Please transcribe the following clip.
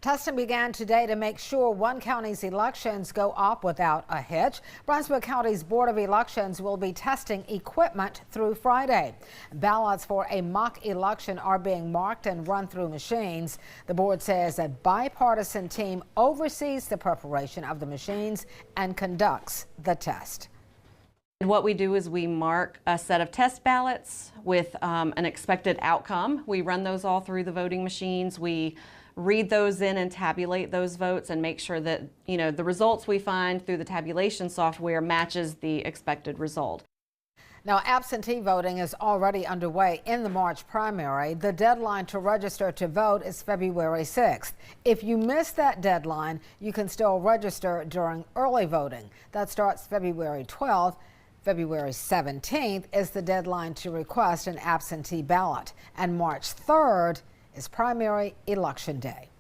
Testing began today to make sure one county's elections go off without a hitch. Brunswick County's Board of Elections will be testing equipment through Friday. Ballots for a mock election are being marked and run through machines. The board says a bipartisan team oversees the preparation of the machines and conducts the test. What we do is we mark a set of test ballots with an expected outcome. We run those all through the voting machines. We read those in and tabulate those votes and make sure that, the results we find through the tabulation software matches the expected result. Now, absentee voting is already underway in the March primary. The deadline to register to vote is February 6th. If you miss that deadline, you can still register during early voting. That starts February 12th. February 17th is the deadline to request an absentee ballot, and March 3rd is primary election day.